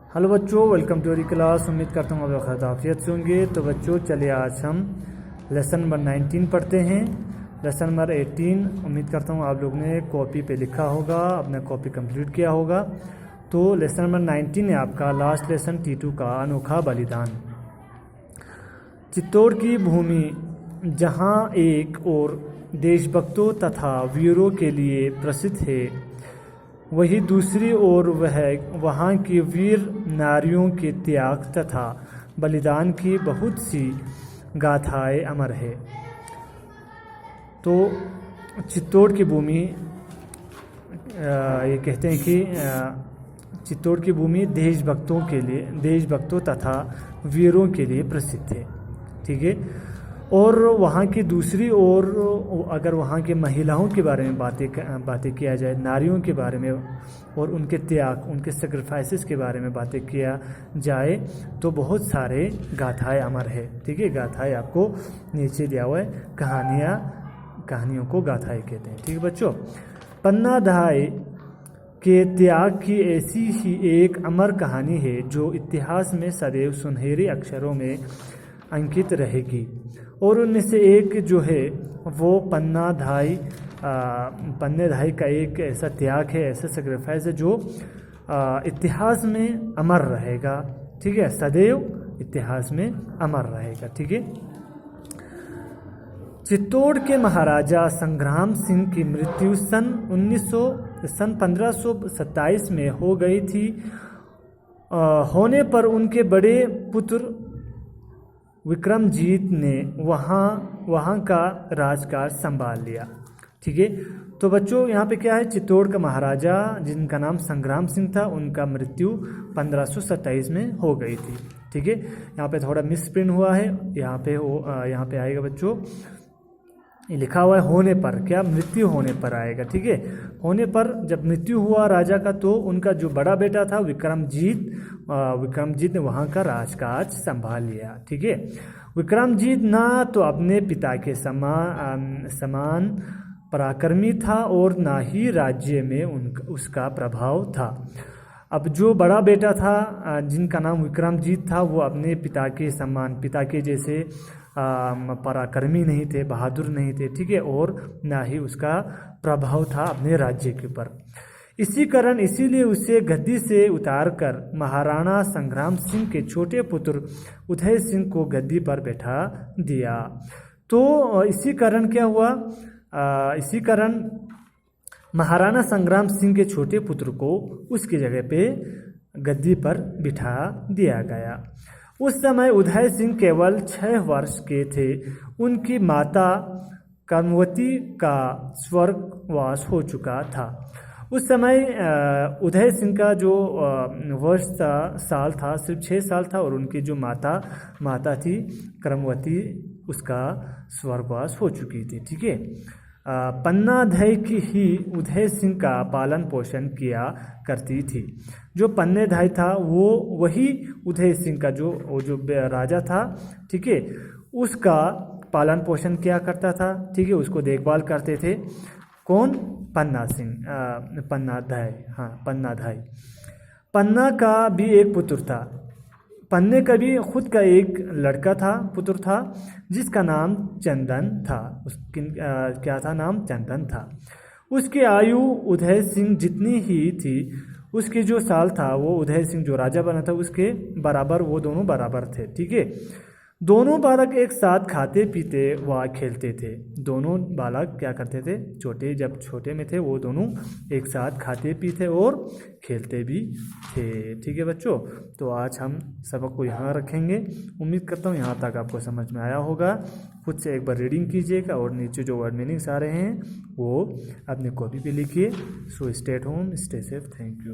Hello बच्चों, welcome to your class. उम्मीद करता हूँ आप लोग खैर आफियत से होंगे। तो बच्चों चलिए आज हम लेसन नंबर 19 पढ़ते हैं। लेसन नंबर 18 उम्मीद करता हूँ आप लोग ने कॉपी पे लिखा होगा, अपना कॉपी कंप्लीट किया होगा। तो लेसन नंबर 19 है आपका लास्ट लेसन T2 का अनोखा बलिदान। चित्तौड़ की भूमि जहाँ एक और देशभक्तों तथा वीरों के लिए प्रसिद्ध है, वही दूसरी ओर वहाँ की वीर नारियों के त्याग तथा बलिदान की बहुत सी गाथाएं अमर है। तो चित्तौड़ की भूमि ये कहते हैं कि चित्तौड़ की भूमि देशभक्तों तथा वीरों के लिए प्रसिद्ध है। ठीक है। और वहाँ की दूसरी ओर अगर वहाँ के महिलाओं के बारे में बातें किया जाए, नारियों के बारे में और उनके त्याग, उनके सेक्रीफाइसेस के बारे में बातें किया जाए तो बहुत सारे गाथाएं अमर है। ठीक है, गाथाएं आपको नीचे दिया हुआ है, कहानियों को गाथाएं कहते हैं। ठीक है बच्चों, पन्ना धाय के त्याग की ऐसी ही एक अमर कहानी है जो इतिहास में सदैव सुनहरे अक्षरों में अंकित रहेगी। और उनमें से एक जो है वो पन्ना धाई का एक ऐसा त्याग है, ऐसा सेक्रीफाइस है जो इतिहास में अमर रहेगा। ठीक है, सदैव इतिहास में अमर रहेगा। ठीक है। चित्तौड़ के महाराजा संग्राम सिंह की मृत्यु सन 1527 में हो गई थी। होने पर उनके बड़े पुत्र विक्रमजीत ने वहाँ का राजकाज संभाल लिया। ठीक है। तो बच्चों यहाँ पे क्या है, चित्तौड़ का महाराजा जिनका नाम संग्राम सिंह था, उनका मृत्यु 1527 में हो गई थी। ठीक है, यहाँ पे थोड़ा मिसप्रिंट हुआ है, यहाँ पे आएगा बच्चों, ये लिखा हुआ है होने पर, क्या मृत्यु होने पर आएगा। ठीक है, होने पर जब मृत्यु हुआ राजा का तो उनका जो बड़ा बेटा था विक्रमजीत ने वहाँ का राजकाज संभाल लिया। ठीक है, विक्रमजीत ना तो अपने पिता के समान पराक्रमी था और ना ही राज्य में उसका प्रभाव था। अब जो बड़ा बेटा था जिनका नाम विक्रमजीत था, वो अपने पिता के समान, पिता के जैसे पराक्रमी नहीं थे, बहादुर नहीं थे। ठीक है, और ना ही उसका प्रभाव था अपने राज्य के ऊपर। इसीलिए उसे गद्दी से उतारकर महाराणा संग्राम सिंह के छोटे पुत्र उदय सिंह को गद्दी पर बैठा दिया। तो इसी कारण क्या हुआ, इसी कारण महाराणा संग्राम सिंह के छोटे पुत्र को उसकी जगह पे गद्दी पर बिठा दिया गया। उस समय उदय सिंह केवल 6 वर्ष के थे। उनकी माता कर्मवती का स्वर्गवास हो चुका था। उस समय उदय सिंह का जो साल था सिर्फ 6 साल था, और उनकी जो माता थी कर्मवती, उसका स्वर्गवास हो चुकी थी। ठीक है, पन्ना धाई की ही उदय सिंह का पालन पोषण किया करती थी। जो पन्ने धाई था वो वही उदय सिंह का जो राजा था, ठीक है, उसका पालन पोषण किया करता था। ठीक है, उसको देखभाल करते थे। कौन? पन्ना धाई। हाँ, पन्ना धाई। पन्ना का भी एक पुत्र था। पन्ने का भी खुद का एक लड़का था, पुत्र था, जिसका नाम चंदन था। क्या था नाम? चंदन था। उसकी आयु उदय सिंह जितनी ही थी, उसके जो साल था वो उदय सिंह जो राजा बना था उसके बराबर, वो दोनों बराबर थे। ठीक है, दोनों बालक एक साथ खाते पीते व खेलते थे। दोनों बालक क्या करते थे, जब छोटे में थे वो दोनों एक साथ खाते पीते और खेलते भी थे। ठीक है बच्चों, तो आज हम सबक को यहाँ रखेंगे। उम्मीद करता हूँ यहाँ तक आपको समझ में आया होगा। खुद से एक बार रीडिंग कीजिएगा और नीचे जो वर्ड मीनिंग्स आ रहे हैं वो अपनी कॉपी पे लिखिए। So stay at home, stay safe. Thank you.